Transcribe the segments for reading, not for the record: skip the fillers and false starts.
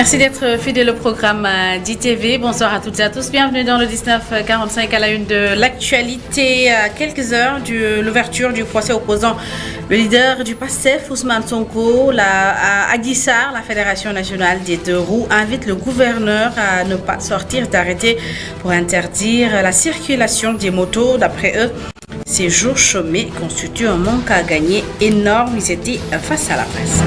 Merci d'être fidèle au programme d'ITV. Bonsoir à toutes et à tous. Bienvenue dans le 1945 à la une de l'actualité. À quelques heures de l'ouverture du procès opposant le leader du PASTEF, Ousmane Sonko, à Adji Sarr, la Fédération nationale des deux roues, invite le gouverneur à ne pas sortir d'arrêté pour interdire la circulation des motos. D'après eux, ces jours chômés constituent un manque à gagner énorme. Ils étaient face à la presse.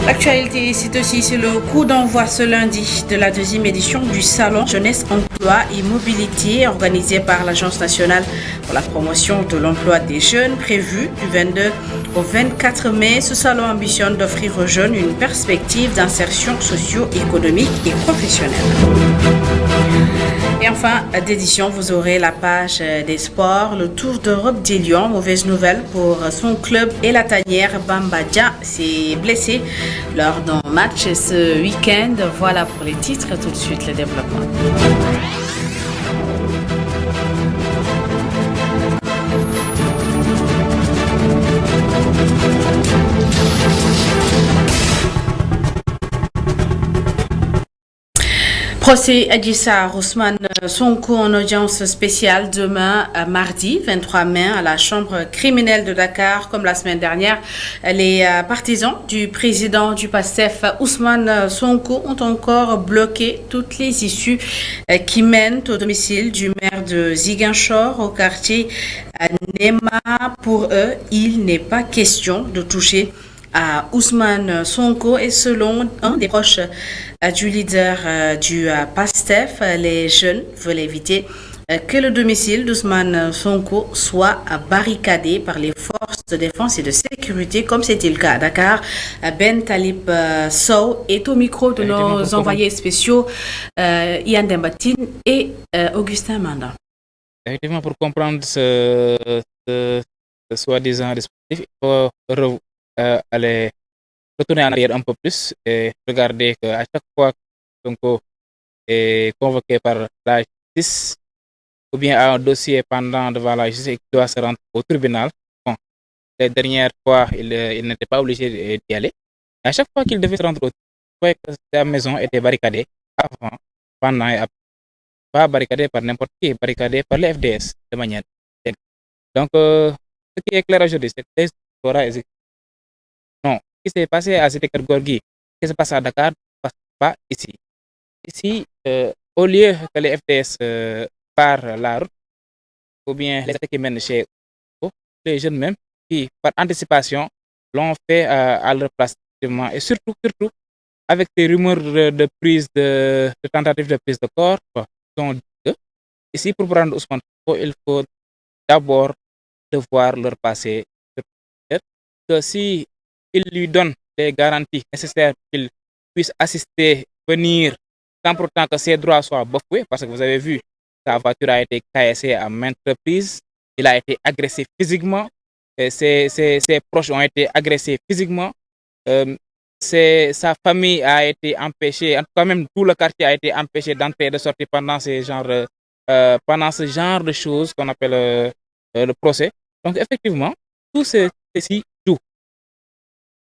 L'actualité, c'est aussi sur le coup d'envoi ce lundi de la deuxième édition du Salon Jeunesse, Emploi et Mobilité organisé par l'Agence nationale pour la promotion de l'emploi des jeunes, prévu du 22 au 24 mai. Ce salon ambitionne d'offrir aux jeunes une perspective d'insertion socio-économique et professionnelle. Et enfin, d'édition, vous aurez la page des sports, le Tour d'Europe des Lions. Mauvaise nouvelle pour son club et la tanière. Bamba Dia s'est blessé lors d'un match ce week-end. Voilà pour les titres. Tout de suite, le développement. Procès Adji Sarr, Ousmane Sonko en audience spéciale demain, mardi 23 mai, à la chambre criminelle de Dakar. Comme la semaine dernière, les partisans du président du PASTEF, Ousmane Sonko, ont encore bloqué toutes les issues qui mènent au domicile du maire de Ziguinchor, au quartier Nema. Pour eux, il n'est pas question de toucher à Ousmane Sonko, et selon un des proches du leader du PASTEF, les jeunes veulent éviter que le domicile d'Ousmane Sonko soit barricadé par les forces de défense et de sécurité, comme c'était le cas à Dakar. Ben Talib Sow est au micro de nos envoyés spéciaux Yann Dembatine et Augustin Manda. Effectivement, pour comprendre ce soi-disant dispositif, il faut aller retourner en arrière un peu plus et regarder qu'à chaque fois que Sonko est convoqué par la justice ou bien a un dossier pendant devant la justice et qu'il doit se rendre au tribunal, bon, les dernières fois, il n'était pas obligé d'y aller. Et à chaque fois qu'il devait se rendre au tribunal, que sa maison était barricadée avant, pendant et après. Pas barricadée par n'importe qui, barricadée par les FDS de manière. Donc, ce qui est clair aujourd'hui, c'est que les Dora exécutent. Non, ce qui s'est passé à Zétéker Gorgui, ce qui se passe à Dakar, ne passe pas ici. Ici, au lieu que les FDS partent la route, ou bien les attaques qui mènent chez eux, les jeunes même, qui, par anticipation, l'ont fait à leur place. Et surtout, avec des rumeurs de prise de tentatives de prise de corps, sont deux. Ici, pour prendre Ousmane Sonko, il faut d'abord devoir leur passer que si il lui donne les garanties nécessaires pour qu'il puisse assister, venir, sans pourtant que ses droits soient bafoués, parce que vous avez vu, sa voiture a été caillassée à maintes reprises, il a été agressé physiquement, et ses proches ont été agressés physiquement, sa famille a été empêchée, en tout cas même tout le quartier a été empêché d'entrer et de sortir pendant pendant ce genre de choses qu'on appelle le procès. Donc effectivement, tout ceci joue.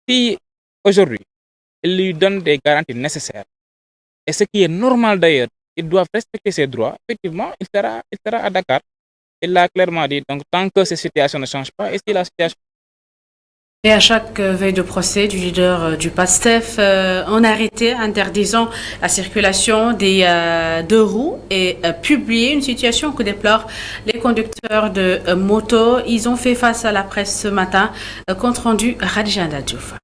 Si aujourd'hui, il lui donne des garanties nécessaires, et ce qui est normal d'ailleurs, ils doivent respecter ses droits, effectivement, il sera à Dakar. Il l'a clairement dit. Donc tant que ces situations ne changent pas, et si la situation... Et à chaque veille de procès du leader du PASTEF, un arrêté interdisant la circulation des deux roues est publié, une situation que déplorent les conducteurs de moto. Ils ont fait face à la presse ce matin. Compte rendu Radjanda Diouf.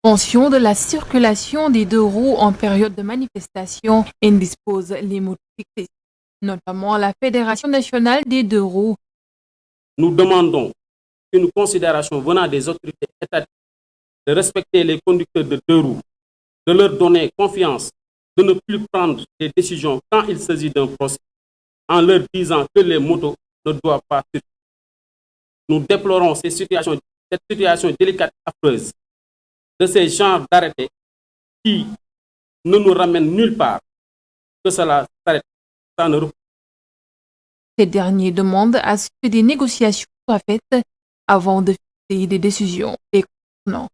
Suspension de la circulation des deux roues en période de manifestation indispose les motocyclistes, notamment la Fédération nationale des deux roues. Nous demandons une considération venant des autorités étatiques de respecter les conducteurs de deux roues, de leur donner confiance, de ne plus prendre des décisions quand il s'agit d'un procès, en leur disant que les motos ne doivent pas circuler. Nous déplorons cette situation délicate et affreuse de ces genres d'arrêtés qui ne nous ramènent nulle part. Que cela s'arrête, ça ne... Ces derniers demandent à ce que des négociations soient faites avant de fixer des décisions les concernant.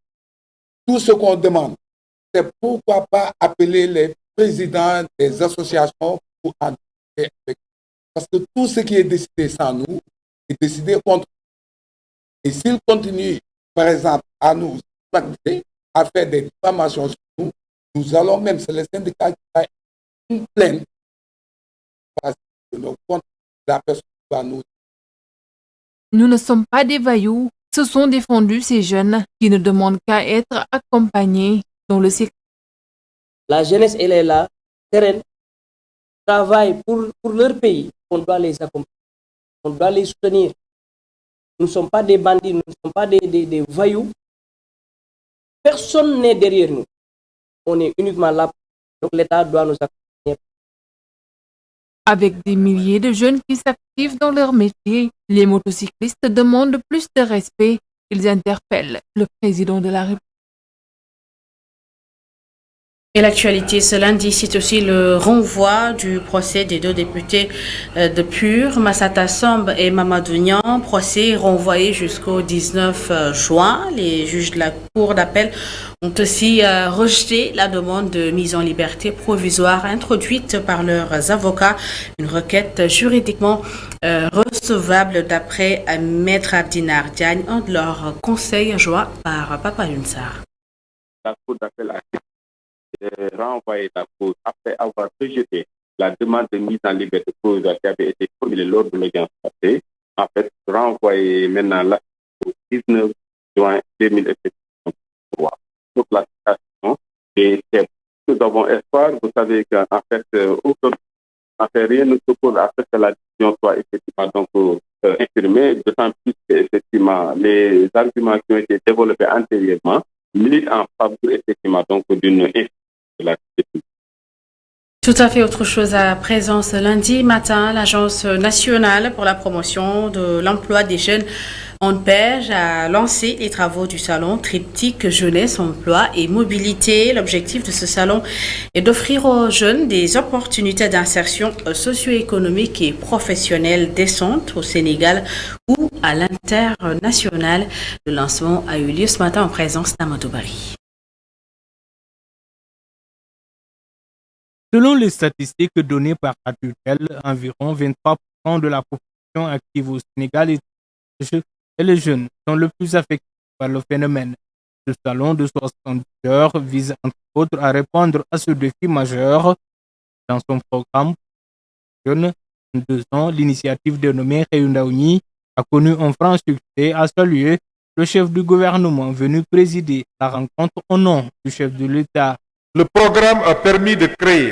tout ce qu'on demande, c'est pourquoi pas appeler les présidents des associations pour en discuter avec nous. Parce que tout ce qui est décidé sans nous est décidé contre nous. Et s'ils continuent, par exemple, à nous activer, à faire des diffamations sur nous, nous allons même, c'est le syndicat qui a une plainte contre la personne qui va nous. Nous ne sommes pas des voyous, ce sont défendus ces jeunes qui ne demandent qu'à être accompagnés dans le secteur. La jeunesse, elle est là, sereine, travaille pour leur pays. On doit les accompagner, on doit les soutenir. Nous ne sommes pas des bandits, nous ne sommes pas des voyous. Personne n'est derrière nous. On est uniquement là. Donc l'État doit nous accompagner. Avec des milliers de jeunes qui s'activent dans leur métier, les motocyclistes demandent plus de respect. Ils interpellent le président de la République. Et l'actualité ce lundi, c'est aussi le renvoi du procès des deux députés de PUR, Massata Samb et Mamadou Niang. Procès renvoyé jusqu'au 19 juin. Les juges de la Cour d'appel ont aussi rejeté la demande de mise en liberté provisoire introduite par leurs avocats. Une requête juridiquement recevable d'après Maître Abdinar Diagne, un de leurs conseils joints par Papa Yunsar. La Cour d'appel a renvoyé la cause après avoir rejeté la demande de mise en liberté provisoire qui avait été formulée lors de l'audience passée. En fait, renvoyé maintenant là au 19 juin 2023. Donc la situation est faible. Nous avons espoir. Vous savez qu'en fait, rien ne s'oppose à ce que la décision soit effectivement donc infirmée, d'autant plus qu'effectivement les arguments qui ont été développés antérieurement militent en faveur effectivement donc d'une Tout à fait autre chose à présent. Ce lundi matin, l'Agence nationale pour la promotion de l'emploi des jeunes ANPEJ a lancé les travaux du salon Triptyque Jeunesse, Emploi et Mobilité. L'objectif de ce salon est d'offrir aux jeunes des opportunités d'insertion socio-économique et professionnelle décentes au Sénégal ou à l'international. Le lancement a eu lieu ce matin en présence d'Amadou Bari. Selon les statistiques données par Atutel, environ 23% de la population active au Sénégal et les jeunes sont le plus affectés par le phénomène. Ce salon de 70 heures vise entre autres à répondre à ce défi majeur. Dans son programme Jeunes en 2 ans, l'initiative dénommée Réundaouni a connu un franc succès, a salué le chef du gouvernement venu présider la rencontre au nom du chef de l'État. Le programme a permis de créer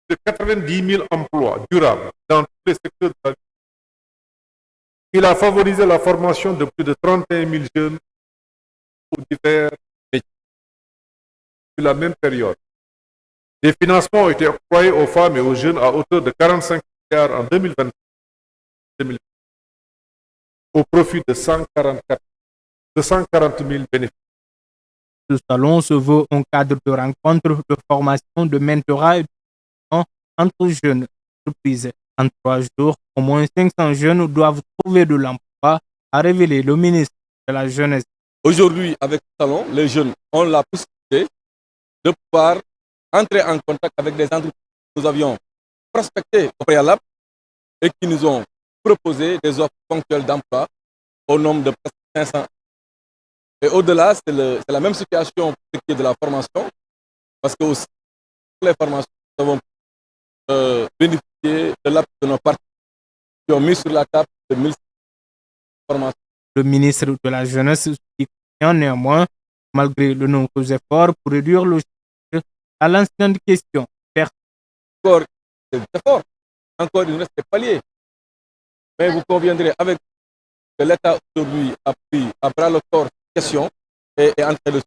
de 90 000 emplois durables dans tous les secteurs de la vie. Il a favorisé la formation de plus de 31 000 jeunes pour divers métiers. Sur la même période, des financements ont été octroyés aux femmes et aux jeunes à hauteur de 45 milliards en 2020 au profit de 140 000 bénéficiaires. Ce salon se veut un cadre de rencontre, de formation, de mentorat et de entre jeunes entreprises. En 3 jours, au moins 500 jeunes doivent trouver de l'emploi, a révélé le ministre de la Jeunesse. Aujourd'hui, avec ce salon, les jeunes ont la possibilité de pouvoir entrer en contact avec des entreprises que nous avions prospectées au préalable et qui nous ont proposé des offres ponctuelles d'emploi au nombre de presque 500. Et au-delà, c'est la même situation pour ce qui est de la formation, parce que aussi, pour les formations, nous avons bénéficié de l'appui de nos partenaires qui ont mis sur la table de 1000 formations. Le ministre de la Jeunesse qui croit néanmoins, malgré de nombreux efforts pour réduire le chiffre, à l'ancienne question. Encore des efforts, encore il nous reste des paliers. Mais vous conviendrez avec que l'État aujourd'hui a pris à bras le corps question et est en train de...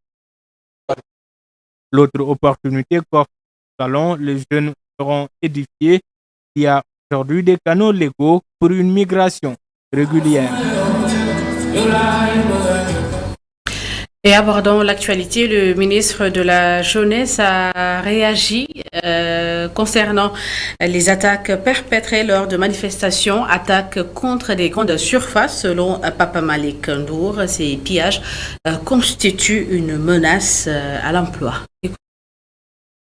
L'autre opportunité qu'offre le salon, les jeunes seront édifiés. Il y a aujourd'hui des canaux légaux pour une migration régulière. Et abordant l'actualité, le ministre de la Jeunesse a réagi concernant les attaques perpétrées lors de manifestations, attaques contre des grandes surfaces. Selon Papa Malik Ndour, ces pillages constituent une menace à l'emploi.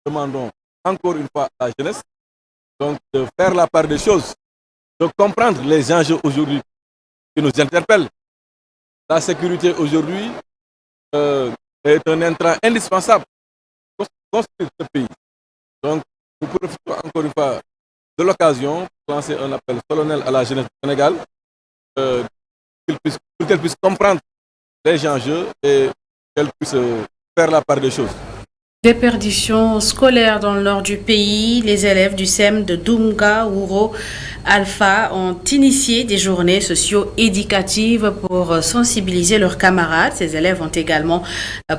Demandons encore une fois à la jeunesse donc, de faire la part des choses, de comprendre les enjeux aujourd'hui qui nous interpellent. La sécurité aujourd'hui est un intrant indispensable pour construire ce pays. Donc, nous profitons encore une fois de l'occasion pour lancer un appel solennel à la jeunesse du Sénégal pour qu'elle puisse comprendre les enjeux et qu'elle puisse faire la part des choses. Déperdition scolaire dans le nord du pays, les élèves du SEM de Doumga Ouro Alpha ont initié des journées socio-éducatives pour sensibiliser leurs camarades. Ces élèves ont également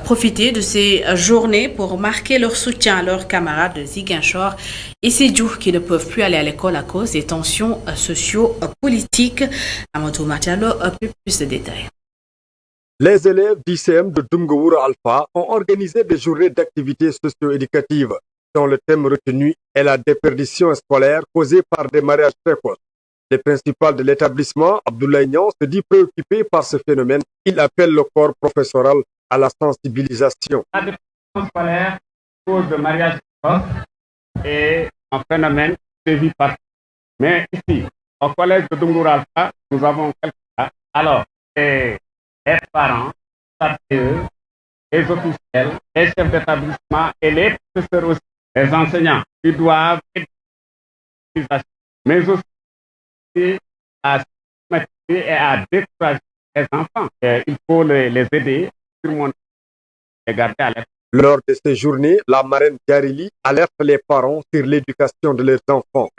profité de ces journées pour marquer leur soutien à leurs camarades de Ziguinchor et Sédhiou qui ne peuvent plus aller à l'école à cause des tensions socio-politiques. Amadou Matialo a plus de détails. Les élèves d'ICM de Doumga Alpha ont organisé des journées d'activités socio-éducatives dont le thème retenu est la déperdition scolaire causée par des mariages précoces. Le principal de l'établissement, Abdoulaye Niang, se dit préoccupé par ce phénomène. Il appelle le corps professoral à la sensibilisation. La déperdition scolaire cause de mariage précoce est un phénomène suivi par. Mais ici, au collège de Doumga Alpha, nous avons quelques cas. Alors, les parents, les officiels, les chefs d'établissement et les professeurs aussi, les enseignants, qui doivent être mais aussi à stigmatiser et à décourager les enfants. Il faut les aider, les garder à l'école. Lors de ces journées, la marraine Yarili alerte les parents sur l'éducation de leurs enfants.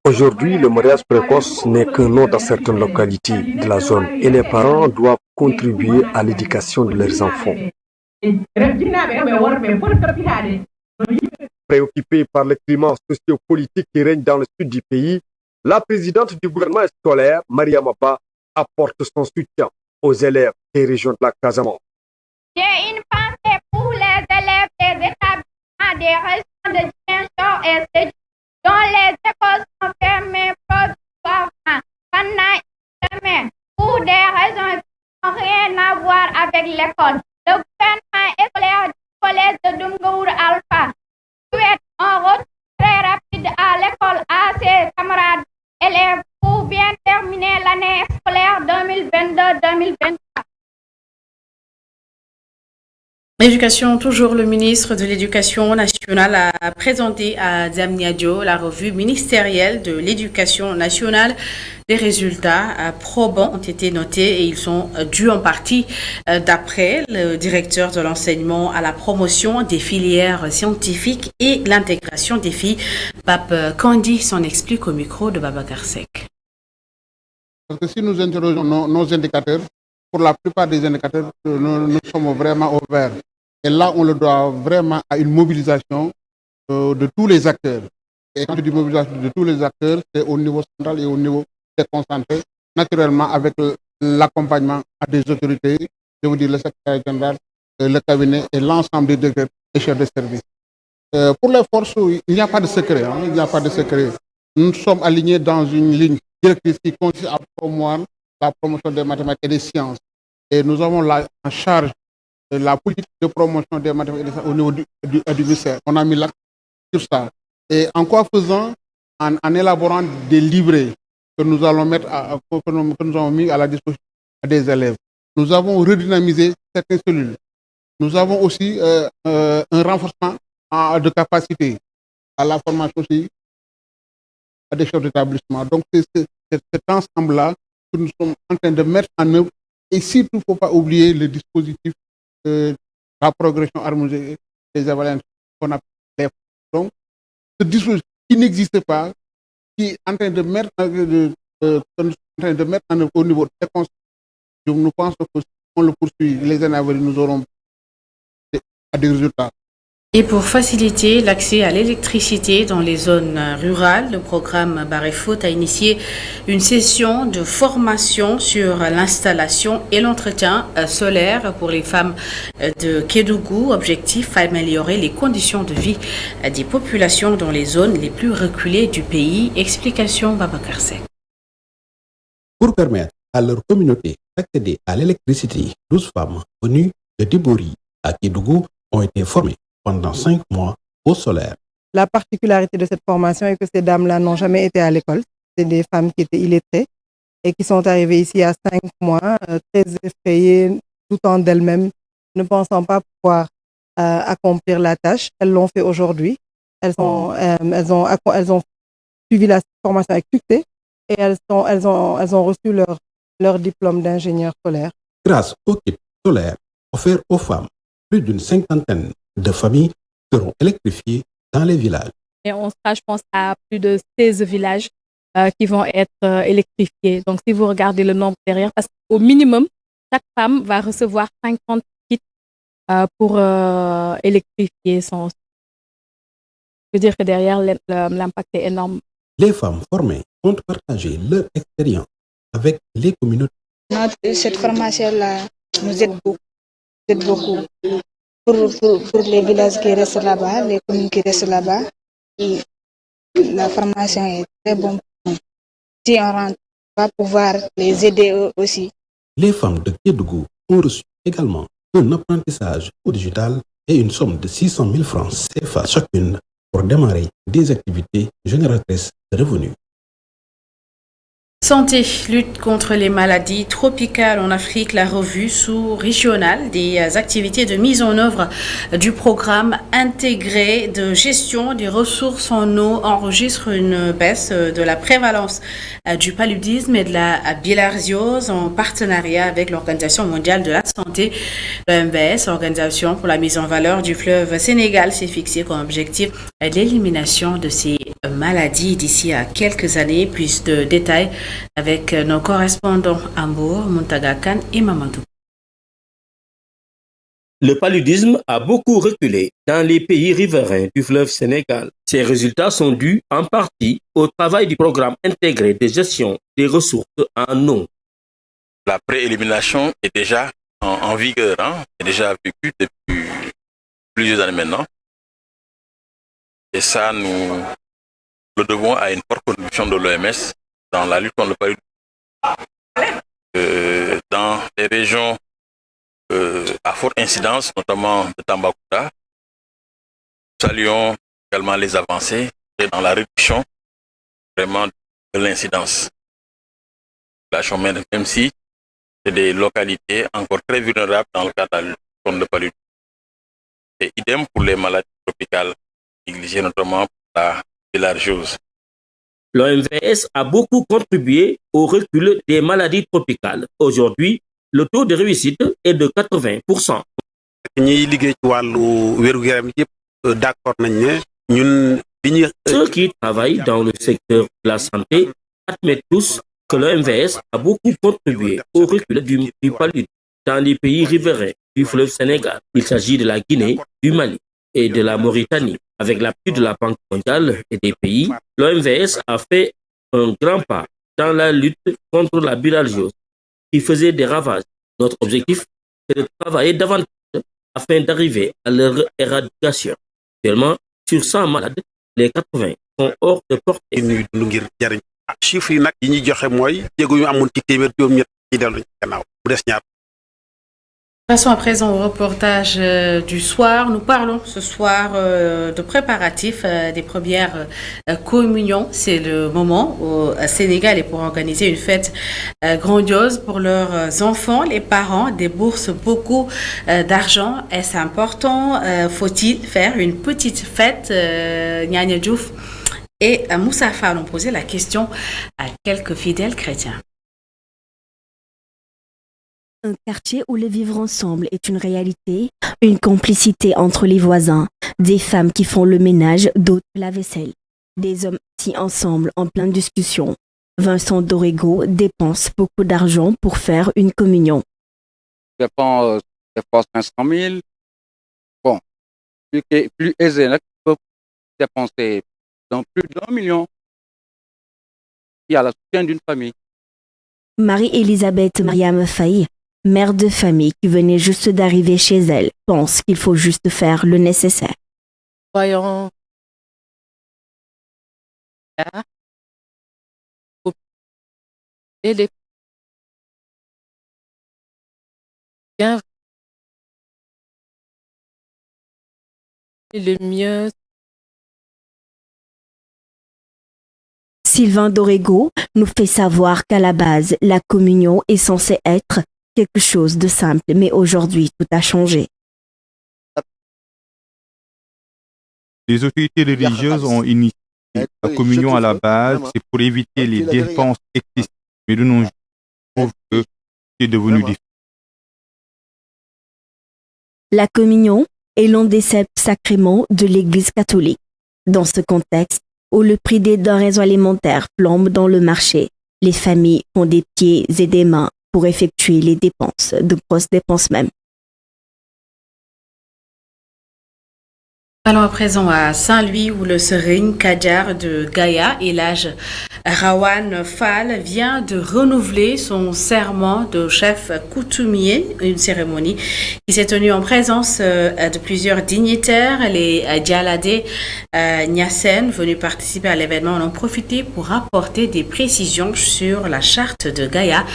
Aujourd'hui, le mariage précoce n'est qu'un nom dans certaines localités de la zone et les parents doivent contribuer à l'éducation de leurs enfants. Préoccupée par le climat sociopolitique qui règne dans le sud du pays, la présidente du gouvernement scolaire, Maria Maba, apporte son soutien aux élèves des régions de la Casamance. J'ai une pensée pour les élèves des établissements des régions de Ziguinchor et Sédhiou, dont les écoles sont fermées provisoirement pendant une semaine pour des raisons qui n'ont rien à voir avec l'école. Le gouvernement scolaire du collège de Doumga Alpha souhaite un retour très rapide à l'école à ses camarades élèves pour bien terminer l'année scolaire 2022-2023. L'éducation, toujours le ministre de l'Éducation nationale a présenté à Diamniadio la revue ministérielle de l'Éducation nationale. Les résultats probants ont été notés et ils sont dus en partie, d'après le directeur de l'enseignement, à la promotion des filières scientifiques et l'intégration des filles. Pape Kandi s'en explique au micro de Babacar Seck. Parce que si nous interrogeons nos indicateurs, pour la plupart des indicateurs, nous sommes vraiment au vert. Et là, on le doit vraiment à une mobilisation de tous les acteurs. Et quand je dis mobilisation de tous les acteurs, c'est au niveau central et au niveau déconcentré, naturellement avec l'accompagnement des autorités, je veux dire le secrétaire général, le cabinet et l'ensemble des directeurs et chefs de service. Pour les forces, il n'y a pas de secret. Il n'y a pas de secret. Nous sommes alignés dans une ligne directrice qui consiste à promouvoir la promotion des mathématiques et des sciences. Et nous avons en charge la politique de promotion des mathématiques et des sciences au niveau du ministère. On a mis l'accent sur ça. Et en quoi faisant, en élaborant des livrets que nous allons mettre que nous avons mis à la disposition des élèves. Nous avons redynamisé certaines cellules. Nous avons aussi un renforcement de capacité à la formation aussi des chefs d'établissement. Donc c'est cet ensemble-là que nous sommes en train de mettre en œuvre. Et surtout, il ne faut pas oublier le dispositif de la progression harmonisée des évaluations qu'on appelle les. Donc, ce dispositif qui n'existe pas, qui est en train de mettre en œuvre au niveau des conseils. Nous pensons que si on le poursuit, les années à venir, nous aurons des résultats. Et pour faciliter l'accès à l'électricité dans les zones rurales, le programme Barefoot a initié une session de formation sur l'installation et l'entretien solaire pour les femmes de Kédougou. Objectif, améliorer les conditions de vie des populations dans les zones les plus reculées du pays. Explication Babacar Seck. Pour permettre à leur communauté d'accéder à l'électricité, 12 femmes venues de Dibori à Kédougou ont été formées pendant 5 mois au solaire. La particularité de cette formation est que ces dames-là n'ont jamais été à l'école. C'est des femmes qui étaient illettrées et qui sont arrivées ici à 5 mois, très effrayées, doutant d'elles-mêmes, ne pensant pas pouvoir accomplir la tâche. Elles l'ont fait aujourd'hui. Elles ont suivi la formation avec succès et elles ont reçu leur diplôme d'ingénieur solaire. Grâce au kit solaire offert aux femmes, plus d'une cinquantaine de familles seront électrifiées dans les villages. Et on sera, je pense, à plus de 16 villages qui vont être électrifiés. Donc, si vous regardez le nombre derrière, parce qu'au minimum, chaque femme va recevoir 50 kits pour électrifier son. Je veux dire que derrière, l'impact est énorme. Les femmes formées comptent partager leur expérience avec les communautés. Cette formation-là nous aide beaucoup. Pour les villages qui restent là-bas, les communes qui restent là-bas, la formation est très bonne. Si on rentre, on va pouvoir les aider eux aussi. Les femmes de Kédougou ont reçu également un apprentissage au digital et une somme de 600 000 francs CFA chacune pour démarrer des activités génératrices de revenus. Santé, lutte contre les maladies tropicales en Afrique, la revue sous-régionale des activités de mise en œuvre du programme intégré de gestion des ressources en eau enregistre une baisse de la prévalence du paludisme et de la bilharziose en partenariat avec l'Organisation mondiale de la santé. L'OMS, Organisation pour la mise en valeur du fleuve Sénégal, s'est fixé comme objectif l'élimination de ces maladies d'ici à quelques années. Plus de détails avec nos correspondants Ambour, Muntaga Khan et Mamadou. Le paludisme a beaucoup reculé dans les pays riverains du fleuve Sénégal. Ces résultats sont dus en partie au travail du programme intégré de gestion des ressources en eau. La préélimination est déjà en vigueur, est déjà vécue depuis plusieurs années maintenant. Et ça, nous le devons à une forte contribution de l'OMS dans la lutte contre le paludisme. Dans les régions à forte incidence, notamment de Tambacounda, nous saluons également les avancées et dans la réduction vraiment de l'incidence. Même si c'est des localités encore très vulnérables dans le cadre de la lutte contre le paludisme. Et idem pour les maladies tropicales négligées, notamment pour la bilharziose. L'OMVS a beaucoup contribué au recul des maladies tropicales. Aujourd'hui, le taux de réussite est de 80%. Ceux qui travaillent dans le secteur de la santé admettent tous que l'OMVS a beaucoup contribué au recul du paludisme dans les pays riverains du fleuve Sénégal. Il s'agit de la Guinée, du Mali et de la Mauritanie. Avec l'appui de la Banque mondiale et des pays, l'OMVS a fait un grand pas dans la lutte contre la bilharziose qui faisait des ravages. Notre objectif, c'est de travailler davantage afin d'arriver à leur éradication. Actuellement, sur 100 malades, les 80 sont hors de portée. Passons à présent au reportage du soir. Nous parlons ce soir de préparatifs des premières communions. C'est le moment au Sénégal et pour organiser une fête grandiose pour leurs enfants. Les parents déboursent beaucoup d'argent. Est-ce important? Faut-il faire une petite fête? Nyanya Diouf et Moussa Fall ont posé la question à quelques fidèles chrétiens. Un quartier où le vivre ensemble est une réalité, une complicité entre les voisins, des femmes qui font le ménage, d'autres la vaisselle, des hommes assis ensemble en pleine discussion. Vincent Dorego dépense beaucoup d'argent pour faire une communion. Je dépense 500 000. Bon, plus aisés nag peuvent dépenser dans plus d'1 million. Il y a le soutien d'une famille. Marie-Elisabeth Mariam Faye, mère de famille qui venait juste d'arriver chez elle, pense qu'il faut juste faire le nécessaire. Voyons. Et les bien le mieux. Sylvain Dorego nous fait savoir qu'à la base, la communion est censée être quelque chose de simple, mais aujourd'hui, tout a changé. Les autorités religieuses ont initié la communion à la base, c'est pour éviter les dépenses excessives. Mais de nos jours, je trouve que c'est devenu difficile. La communion est l'un des sept sacrements de l'Église catholique. Dans ce contexte, où le prix des denrées alimentaires plombe dans le marché, les familles font des pieds et des mains pour effectuer les dépenses, de grosses dépenses même. Allons à présent à Saint-Louis où le Serigne Kadjar de Gaïa, Elhadj Rawane Fall, vient de renouveler son serment de chef coutumier, une cérémonie qui s'est tenue en présence de plusieurs dignitaires. Les Djaladé Niassène venus participer à l'événement en ont profité pour apporter des précisions sur la charte de Gaïa.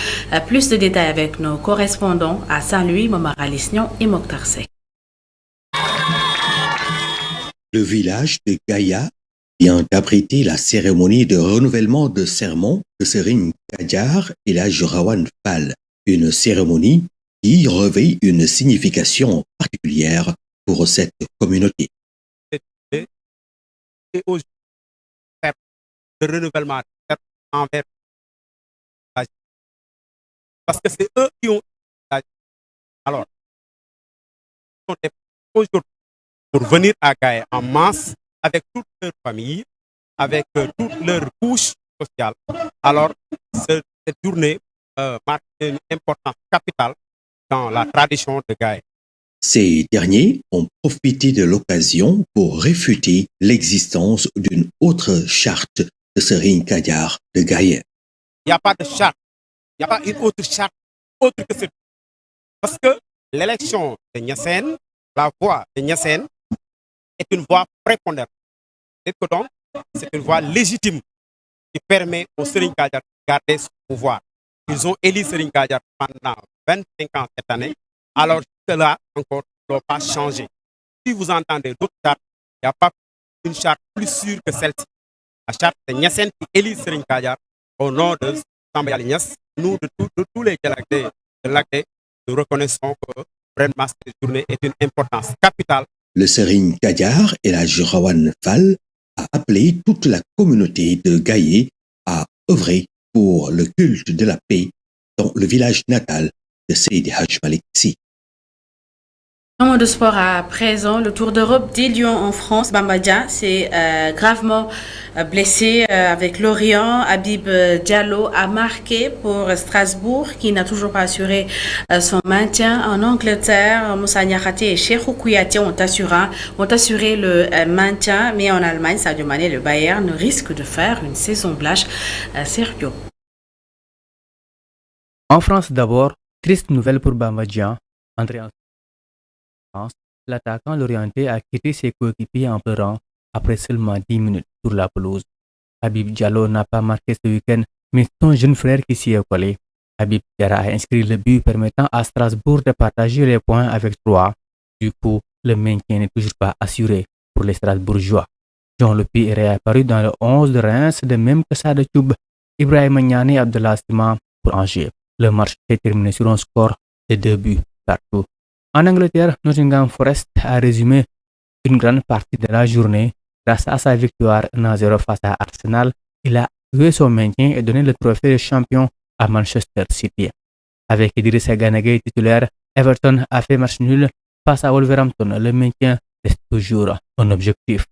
Plus de détails avec nos correspondants à Saint-Louis, Momar Alisnian et Mokhtar Seck. Le village de Gaïa vient d'abriter la cérémonie de renouvellement de serment de Serigne Kadjar Elhadj Rawane Fall, une cérémonie qui revêt une signification particulière pour cette communauté. Et aujourd'hui, de renouvellement envers parce que c'est eux qui ont alors aujourd'hui pour venir à Gaïa en masse avec toute leur famille, avec toutes leurs couches sociales. Alors, cette journée marque une importance capitale dans la tradition de Gaïa. Ces derniers ont profité de l'occasion pour réfuter l'existence d'une autre charte de Serigne Kadjar de Gaïa. Il n'y a pas de charte, il n'y a pas une autre charte autre que cette. Parce que l'élection de Niassène, la voix de Niassène, est une voix prépondérante. C'est une voix légitime qui permet au Serigne Kadjar de garder son pouvoir. Ils ont élu Serigne Kadjar pendant 25 ans cette année, alors cela encore ne doit pas changer. Si vous entendez d'autres chartes, il n'y a pas une charte plus sûre que celle-ci. La charte de Niassène qui élit Serigne Kadjar au nom de Samba Yali Niass. Nous, de tous les Djalakdé, nous reconnaissons que vraiment cette journée est une importance capitale. Le Serigne Kadjar Elhadj Rawane Fall a appelé toute la communauté de Gaïa à œuvrer pour le culte de la paix dans le village natal de Seydi Hadj Malick Sy. En mode de sport à présent, le Tour d'Europe des Lions en France, Bamba Dia s'est gravement blessé avec Lorient. Habib Diallo a marqué pour Strasbourg qui n'a toujours pas assuré son maintien. En Angleterre, Moussa Niakhaté et Cheikhou Kouyaté ont assuré le maintien, mais en Allemagne, Sadio Mané et le Bayern risquent de faire une saison blanche. Sergio. En France d'abord, triste nouvelle pour Bamba Dia. Entré en France, l'attaquant lorientais a quitté ses coéquipiers en pleurant après seulement 10 minutes sur la pelouse. Habib Diallo n'a pas marqué ce week-end, mais son jeune frère qui s'y est collé. Habib Diarra a inscrit le but permettant à Strasbourg de partager les points avec 3. Du coup, le maintien n'est toujours pas assuré pour les Strasbourgeois. Jean Lepi est réapparu dans le 11 de Reims, de même que Sada Thioub, Ibrahima Niane et Abdallah Sima pour Angers. Le match s'est terminé sur un score de 2 buts partout. En Angleterre, Nottingham Forest a résumé une grande partie de la journée. Grâce à sa victoire 1-0 face à Arsenal, il a joué son maintien et donné le trophée de champion à Manchester City. Avec Idrissa Gana Gueye titulaire, Everton a fait match nul face à Wolverhampton. Le maintien reste toujours un objectif.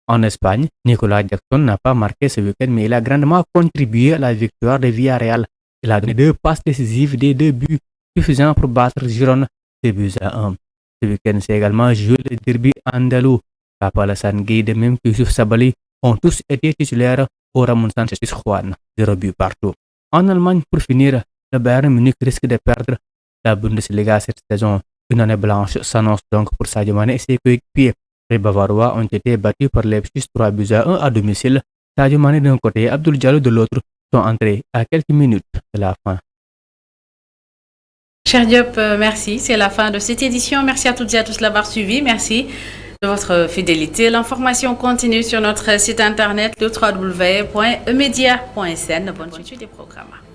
En Espagne, Nicolas Jackson n'a pas marqué ce week-end, mais il a grandement contribué à la victoire de Villarreal. Il a donné 2 passes décisives des 2 buts suffisants pour battre Girona 2 buts à 1. Ce week-end, c'est également joué le derby andalou. Papa Alassane Gueye, de même que Youssouf Sabali, ont tous été titulaires au Ramon Sanchez Juan, 0 but partout. En Allemagne, pour finir, le Bayern Munich risque de perdre la Bundesliga cette saison. Une année blanche s'annonce donc pour Sadio Mané et ses coéquipiers. Les Bavarois ont été battus par Leipzig 3-1 à domicile. Sadio Mané d'un côté et Abdoul Diallo de l'autre sont entrés à quelques minutes de la fin. Cher Diop, merci. C'est la fin de cette édition. Merci à toutes et à tous de l'avoir suivi. Merci de votre fidélité. L'information continue sur notre site internet le www.emedia.sn. Bonne suite des programmes.